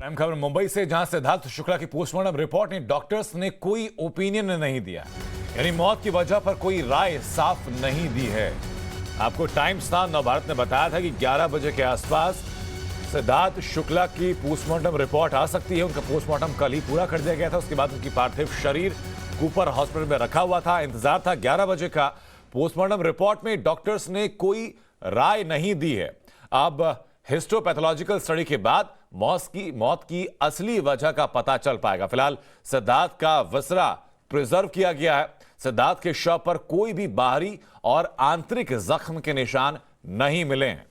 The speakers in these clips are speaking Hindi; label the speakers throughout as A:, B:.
A: अहम खबर मुंबई से, जहां सिद्धार्थ शुक्ला की पोस्टमार्टम रिपोर्ट में डॉक्टर्स ने कोई ओपिनियन नहीं दिया, यानी मौत की वजह पर कोई राय साफ नहीं दी है। आपको टाइम्स नाउ नवभारत ने बताया था कि 11 बजे के आसपास सिद्धार्थ शुक्ला की पोस्टमार्टम रिपोर्ट आ सकती है। उनका पोस्टमार्टम कल ही पूरा कर दिया गया था। उसके बाद उनकी पार्थिव शरीर कूपर हॉस्पिटल में रखा हुआ था। इंतजार था 11 बजे का। पोस्टमार्टम रिपोर्ट में डॉक्टर्स ने कोई राय नहीं दी है। अब हिस्टोपैथोलॉजिकल स्टडी के बाद मौत की असली वजह का पता चल पाएगा। फिलहाल सिद्धार्थ का विसरा प्रिजर्व किया गया है। सिद्धार्थ के शव पर कोई भी बाहरी और आंतरिक जख्म के निशान नहीं मिले हैं।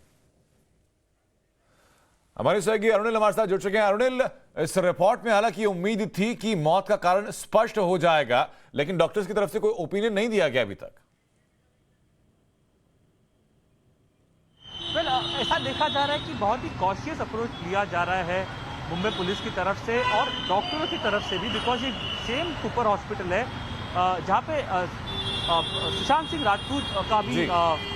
A: हमारे सहयोगी अरुणिल हमारे साथ जुड़ चुके हैं। अरुणिल, इस रिपोर्ट में हालांकि उम्मीद थी कि मौत का कारण स्पष्ट हो जाएगा, लेकिन डॉक्टर्स की तरफ से कोई ओपिनियन नहीं दिया गया अभी तक।
B: ऐसा देखा जा रहा है कि बहुत ही कॉशियस अप्रोच लिया जा रहा है मुंबई पुलिस की तरफ से और डॉक्टरों की तरफ से भी, बिकॉज ये सेम कूपर हॉस्पिटल है जहाँ पे सुशांत सिंह राजपूत का भी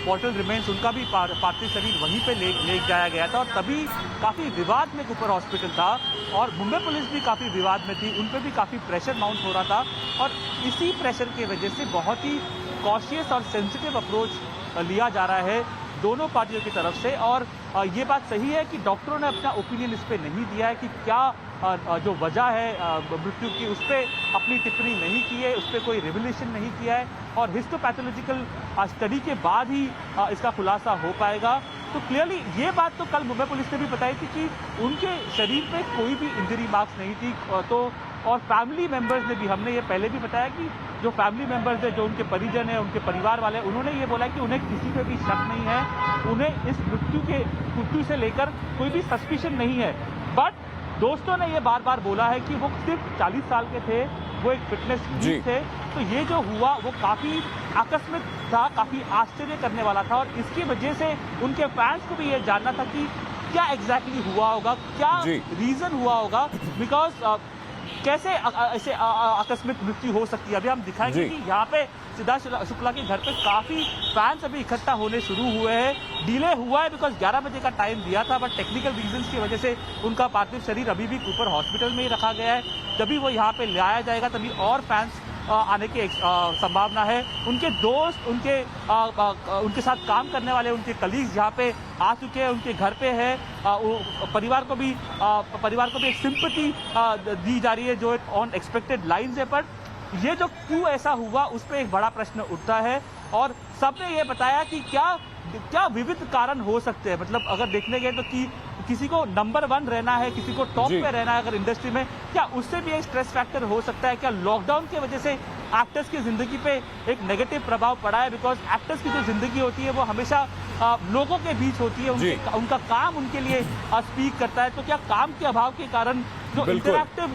B: मॉर्टल रिमेन्स, उनका भी पार्थिव शरीर वहीं पे ले जाया गया था और तभी काफ़ी विवाद में कूपर हॉस्पिटल था और मुंबई पुलिस भी काफ़ी विवाद में थी। उन पर भी काफ़ी प्रेशर माउंट हो रहा था और इसी प्रेशर की वजह से बहुत ही कॉशियस और सेंसिटिव अप्रोच लिया जा रहा है दोनों पार्टियों की तरफ से। और ये बात सही है कि डॉक्टरों ने अपना ओपिनियन इस पर नहीं दिया है कि क्या जो वजह है मृत्यु की, उस पर अपनी टिप्पणी नहीं की है, उस पर कोई रिवोल्यूशन नहीं किया है और हिस्टोपैथोलॉजिकल स्टडी के बाद ही इसका खुलासा हो पाएगा। तो क्लियरली ये बात तो कल मुंबई पुलिस ने भी बताई थी कि उनके शरीर पे कोई भी इंजरी मार्क्स नहीं थी। तो और फैमिली मेंबर्स ने भी, हमने ये पहले भी बताया कि जो फैमिली मेंबर्स है, जो उनके परिजन है, उनके परिवार वाले, उन्होंने ये बोला कि उन्हें किसी पे भी शक नहीं है, उन्हें इस मृत्यु से लेकर कोई भी सस्पिशन नहीं है। बट दोस्तों ने ये बार बार बोला है कि वो सिर्फ 40 साल के थे, वो एक फिटनेस फ्रीक थे, तो ये जो हुआ वो काफ़ी आकस्मिक था, काफ़ी आश्चर्य करने वाला था और इसकी वजह से उनके फैंस को भी ये जानना था कि क्या एग्जैक्टली हुआ होगा, क्या रीज़न हुआ होगा, बिकॉज कैसे ऐसे आकस्मिक मृत्यु हो सकती है। अभी हम दिखाएंगे कि यहाँ पे सिद्धार्थ शुक्ला के घर पे काफ़ी फैंस अभी इकट्ठा होने शुरू हुए हैं। डिले हुआ है बिकॉज 11 बजे का टाइम दिया था, बट टेक्निकल रीजंस की वजह से उनका पार्थिव शरीर अभी भी कूपर हॉस्पिटल में ही रखा गया है। जब भी वो यहाँ पे लाया जाएगा तभी और फैंस आने की संभावना है। उनके दोस्त, उनके साथ काम करने वाले उनके कलीग्स यहाँ पे आ चुके हैं, उनके घर पे है। परिवार को भी एक सिंपैथी दी जा रही है जो एक ऑन एक्सपेक्टेड लाइन्स है। पर ये जो क्यों ऐसा हुआ उस पर एक बड़ा प्रश्न उठता है और सबने ये बताया कि क्या विविध कारण हो सकते हैं। मतलब अगर देखने गए तो कि किसी को नंबर 1 रहना है, किसी को टॉप पे रहना है अगर इंडस्ट्री में, क्या उससे भी एक स्ट्रेस फैक्टर हो सकता है? क्या लॉकडाउन की वजह से एक्टर्स की जिंदगी पे एक नेगेटिव प्रभाव पड़ा है? बिकॉज एक्टर्स की जो जिंदगी होती है वो हमेशा लोगों के बीच होती है, उनका काम उनके लिए स्पीक करता है। तो क्या काम के अभाव के कारण जो इंटरैक्टिव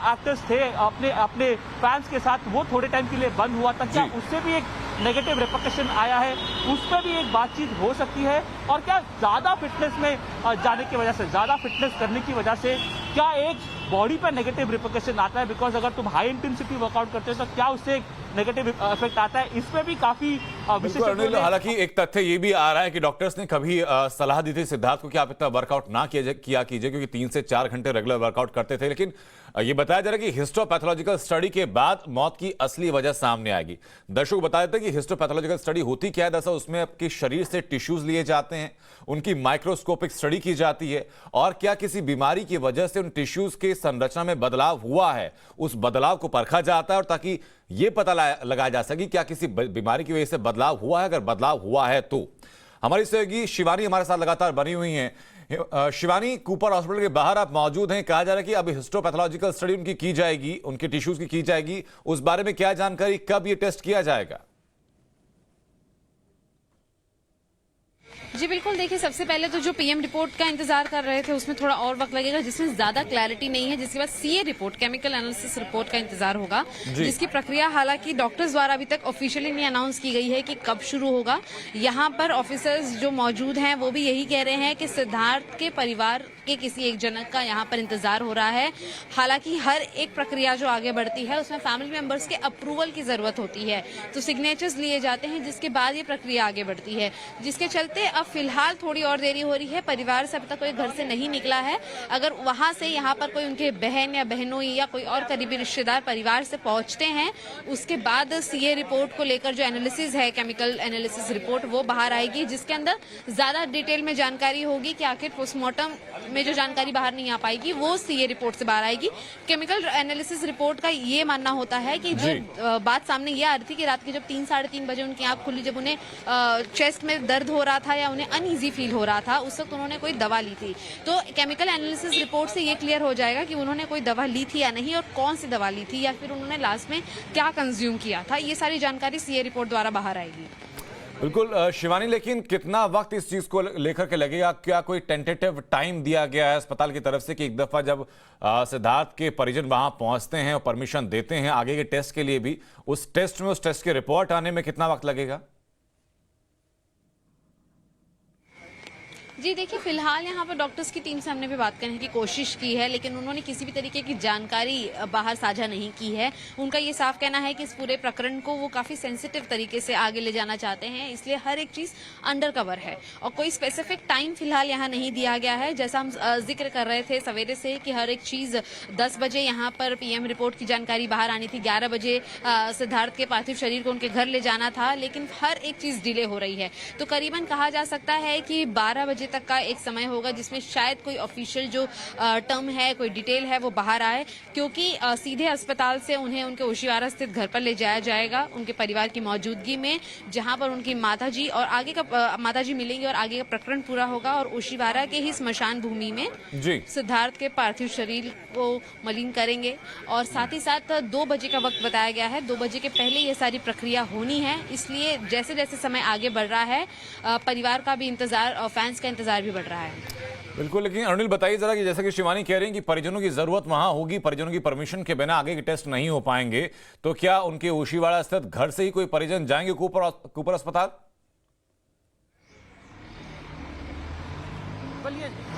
B: एक्टर्स थे अपने फैंस के साथ, वो थोड़े टाइम के लिए बंद हुआ था, क्या उससे भी एक नेगेटिव रिपरकशन आया है? उस पर भी एक बातचीत हो सकती है। और क्या ज़्यादा फिटनेस में जाने की वजह से, ज़्यादा फिटनेस करने की वजह से क्या एक बॉडी पर नेगेटिव रिपरकशन आता है? बिकॉज अगर तुम हाई इंटेंसिटी वर्कआउट करते हो तो क्या उससे नेगेटिव इफेक्ट आता है? इसमें भी काफी
A: हालांकि एक तथ्य ये भी आ रहा है कि डॉक्टर्स ने कभी सलाह दी थी सिद्धार्थ को कि आप इतना वर्कआउट ना किया कीजिए, क्योंकि 3 से 4 घंटे रेगुलर वर्कआउट करते थे। लेकिन ये बताया जा रहा है कि हिस्टोपैथोलॉजिकल स्टडी के बाद मौत की असली वजह सामने आएगी। दर्शकों बता देते हैं कि हिस्टोपैथोलॉजिकल स्टडी होती क्या है। दरअसल उसमें आपके शरीर से टिश्यूज लिए जाते हैं, उनकी माइक्रोस्कोपिक स्टडी की जाती है और क्या किसी बीमारी की वजह से उन टिश्यूज के संरचना में बदलाव हुआ है, उस बदलाव को परखा जाता है और ताकि यह पता लगाया जा सके क्या किसी बीमारी की वजह से बदलाव हुआ है। अगर बदलाव हुआ है तो हमारी सहयोगी शिवानी हमारे साथ लगातार बनी हुई हैं। शिवानी, कूपर हॉस्पिटल के बाहर आप मौजूद हैं। कहा जा रहा है कि अब हिस्टोपैथोलॉजिकल स्टडी उनकी की जाएगी, उनके टिश्यूज की जाएगी। उस बारे में क्या जानकारी, कब ये टेस्ट किया जाएगा?
C: जी बिल्कुल, देखिए सबसे पहले तो जो पीएम रिपोर्ट का इंतजार कर रहे थे उसमें थोड़ा और वक्त लगेगा, जिसमें ज्यादा क्लैरिटी नहीं है। जिसके बाद CA report, chemical analysis report का इंतजार होगा, जिसकी प्रक्रिया हालांकि डॉक्टर्स द्वारा अभी तक ऑफिशियली नहीं अनाउंस की गई है कि कब शुरू होगा। यहाँ पर ऑफिसर्स जो मौजूद हैं वो भी यही कह रहे हैं कि सिद्धार्थ के परिवार के किसी एक जनक का यहाँ पर इंतजार हो रहा है। हालांकि हर एक प्रक्रिया जो आगे बढ़ती है उसमें फैमिली मेंबर्स के अप्रूवल की जरूरत होती है, तो सिग्नेचर्स लिए जाते हैं जिसके बाद ये प्रक्रिया आगे बढ़ती है, जिसके चलते अब फिलहाल थोड़ी और देरी हो रही है। परिवार से अभी तक कोई घर से नहीं निकला है। अगर वहां से यहाँ पर कोई उनके बहन या बहनों या कोई और करीबी रिश्तेदार परिवार से पहुंचते हैं, उसके बाद सीए रिपोर्ट को लेकर जो एनालिसिस है, केमिकल एनालिसिस रिपोर्ट, वो बाहर आएगी, जिसके अंदर ज्यादा डिटेल में जानकारी होगी कि आखिर पोस्टमार्टम में जो जानकारी बाहर नहीं आ पाएगी वो सीए रिपोर्ट से बाहर आएगी। केमिकल एनालिसिस रिपोर्ट का ये मानना होता है कि जो बात सामने ये आ रही थी कि रात के जब 3-3:30 बजे उनकी आंख खुली, जब उन्हें चेस्ट में दर्द हो रहा था या उन्हें अनईजी फील हो रहा था, उस वक्त उन्होंने कोई दवा ली थी। तो केमिकल एनालिसिस रिपोर्ट से ये क्लियर हो जाएगा कि उन्होंने कोई दवा ली थी या नहीं, और कौन सी दवा ली थी, या फिर उन्होंने लास्ट में क्या कंज्यूम किया था। ये सारी जानकारी सीए रिपोर्ट द्वारा बाहर आएगी।
A: बिल्कुल शिवानी, लेकिन कितना वक्त इस चीज को लेकर के लगेगा? क्या कोई टेंटेटिव टाइम दिया गया है अस्पताल की तरफ से कि एक दफा जब सिद्धार्थ के परिजन वहां पहुंचते हैं और परमिशन देते हैं आगे के टेस्ट के लिए भी, उस टेस्ट की रिपोर्ट आने में कितना वक्त लगेगा?
C: जी देखिए, फिलहाल यहाँ पर डॉक्टर्स की टीम से हमने भी बात करने की कोशिश की है, लेकिन उन्होंने किसी भी तरीके की जानकारी बाहर साझा नहीं की है। उनका ये साफ कहना है कि इस पूरे प्रकरण को वो काफ़ी सेंसिटिव तरीके से आगे ले जाना चाहते हैं, इसलिए हर एक चीज़ अंडर कवर है और कोई स्पेसिफिक टाइम फिलहाल यहाँ नहीं दिया गया है। जैसा हम जिक्र कर रहे थे सवेरे से कि हर एक चीज़ 10 बजे यहाँ पर पीएम रिपोर्ट की जानकारी बाहर आनी थी, 11 बजे सिद्धार्थ के पार्थिव शरीर को उनके घर ले जाना था, लेकिन हर एक चीज़ डिले हो रही है। तो करीबन कहा जा सकता है कि 12 बजे तक का एक समय होगा जिसमें शायद कोई ऑफिशियल जो टर्म है, कोई डिटेल है, वो बाहर आए, क्योंकि सीधे अस्पताल से उन्हें उनके ओशिवारा स्थित घर पर ले जाया जाएगा उनके परिवार की मौजूदगी में, जहां पर उनकी माताजी और आगे का माताजी मिलेंगे और आगे का प्रकरण पूरा होगा और ओशिवारा के ही स्मशान भूमि में सिद्धार्थ के पार्थिव शरीर को मलिन करेंगे। और साथ ही साथ 2 बजे का वक्त बताया गया है, 2 बजे के पहले ये सारी प्रक्रिया होनी है, इसलिए जैसे जैसे समय आगे बढ़ रहा है परिवार का भी इंतजार और फैंस का इंतजार भी बढ़ रहा है।
A: बिल्कुल, लेकिन अनिल बताइए जरा कि जैसा कि शिवानी कह रही हैं कि परिजनों की जरूरत वहां होगी, परिजनों की परमिशन के बिना आगे के टेस्ट नहीं हो पाएंगे, तो क्या उनके ओशीवाड़ा स्थित घर से ही कोई परिजन जाएंगे कूपर अस्पताल?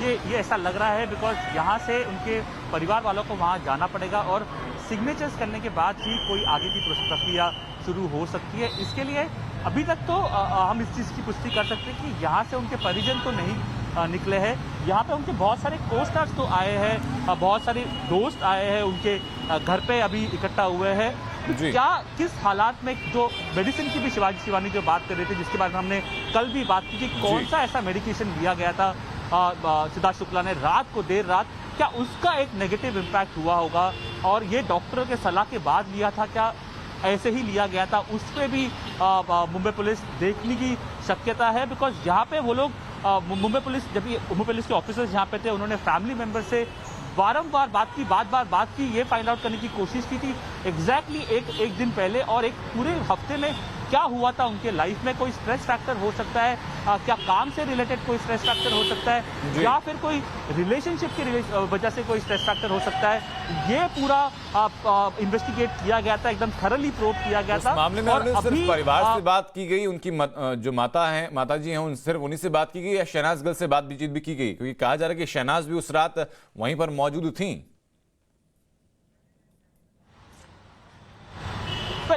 B: ये ऐसा लग रहा है बिकॉज यहाँ से उनके परिवार वालों को वहाँ जाना पड़ेगा और सिग्नेचर्स करने के बाद ही कोई आगे की प्रक्रिया शुरू हो सकती है। इसके लिए अभी तक तो हम इस चीज़ की पुष्टि कर सकते हैं कि यहाँ से उनके परिजन तो नहीं निकले हैं। यहाँ पे उनके बहुत सारे कोस्टार्स तो आए हैं, बहुत सारे दोस्त आए हैं, उनके घर पे अभी इकट्ठा हुए हैं। क्या किस हालात में, जो मेडिसिन की भी शिवानी जो बात कर रहे थे, जिसके बारे में हमने कल भी बात की कि कौन सा ऐसा मेडिकेशन दिया गया था सिद्धार्थ शुक्ला ने रात को, देर रात, क्या उसका एक नेगेटिव इम्पैक्ट हुआ होगा और ये डॉक्टरों के सलाह के बाद लिया था, क्या ऐसे ही लिया गया था, उस पर भी मुंबई पुलिस देखने की शक्यता है। बिकॉज यहाँ पे वो लोग मुंबई पुलिस के ऑफिसर्स यहाँ पे थे, उन्होंने फैमिली मेम्बर से बारंबार बात की, ये फाइंड आउट करने की कोशिश की थी एग्जैक्टली एक दिन पहले और एक पूरे हफ्ते में क्या हुआ था उनके लाइफ में। कोई स्ट्रेस फैक्टर हो सकता है, क्या काम से रिलेटेड कोई स्ट्रेस फैक्टर हो सकता है, या फिर कोई रिलेशनशिप की वजह से कोई स्ट्रेस फैक्टर हो सकता है। ये पूरा इन्वेस्टिगेट किया गया था, एकदम थरली प्रोब किया गया था।
A: मामले में सिर्फ परिवार से बात की गई, उनकी जो माताजी हैं सिर्फ उन्हीं से बात की गई, या शहनाज गिल से बातचीत भी की गई? क्योंकि कहा जा रहा है कि शहनाज भी उस रात वहीं पर मौजूद थी।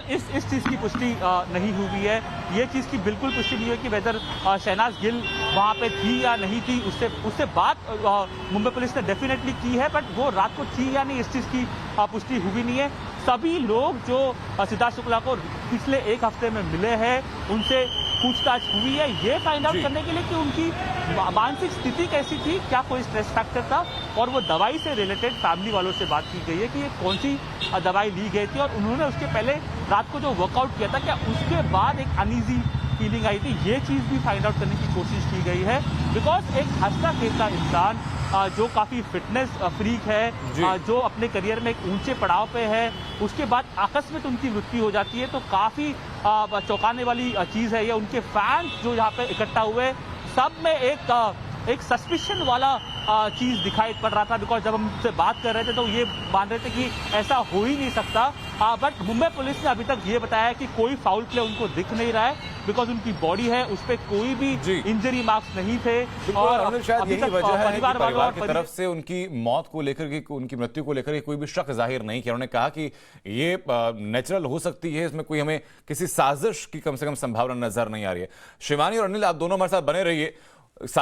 B: इस चीज़ की पुष्टि नहीं हुई है, ये चीज़ की बिल्कुल पुष्टि नहीं हुई कि वेदर शहनाज गिल वहाँ पे थी या नहीं थी। उससे बात मुंबई पुलिस ने डेफिनेटली की है, बट वो रात को थी या नहीं इस चीज़ की पुष्टि हुई नहीं है। सभी लोग जो सिद्धार्थ शुक्ला को पिछले एक हफ्ते में मिले हैं उनसे पूछताछ हुई है, ये फाइंड आउट करने के लिए कि उनकी मानसिक स्थिति कैसी थी, क्या कोई स्ट्रेस फैक्टर था। और वो दवाई से रिलेटेड फैमिली वालों से बात की गई है कि ये कौन सी दवाई ली गई थी और उन्होंने उसके पहले रात को जो वर्कआउट किया था, क्या उसके बाद एक अनईजी फीलिंग आई थी, ये चीज़ भी फाइंड आउट करने की कोशिश की गई है। बिकॉज एक हंसता खेलता इंसान जो काफ़ी फिटनेस फ्रीक है, जो अपने करियर में एक ऊंचे पड़ाव पे है, उसके बाद आकस्मिक उनकी मृत्यु हो जाती है, तो काफ़ी चौंकाने वाली चीज़ है ये। उनके फैंस जो यहाँ पे इकट्ठा हुए, सब में एक सस्पिशन वाला चीज दिखाई पड़ रहा था, बिकॉज जब हम उनसे बात कर रहे थे तो ये मान रहे थे कि ऐसा हो ही नहीं सकता। बट मुंबई पुलिस ने अभी तक ये बताया कि कोई फाउल प्ले उनको दिख नहीं रहा है, बिकॉज उनकी बॉडी है उस पर कोई भी इंजरी मार्क्स नहीं थे।
A: और अनिल, शायद
B: अभी
A: यही
B: तक
A: वजह है कि
B: परिवार वालों
A: परिवार
B: और
A: की तरफ से उनकी मौत को लेकर के, उनकी मृत्यु को लेकर के कोई भी शक जाहिर नहीं किया। उन्होंने कहा कि ये नेचुरल हो सकती है, इसमें कोई हमें किसी साजिश की कम से कम संभावना नजर नहीं आ रही है। शिवानी और अनिल, आप दोनों हमारे साथ बने रहिए।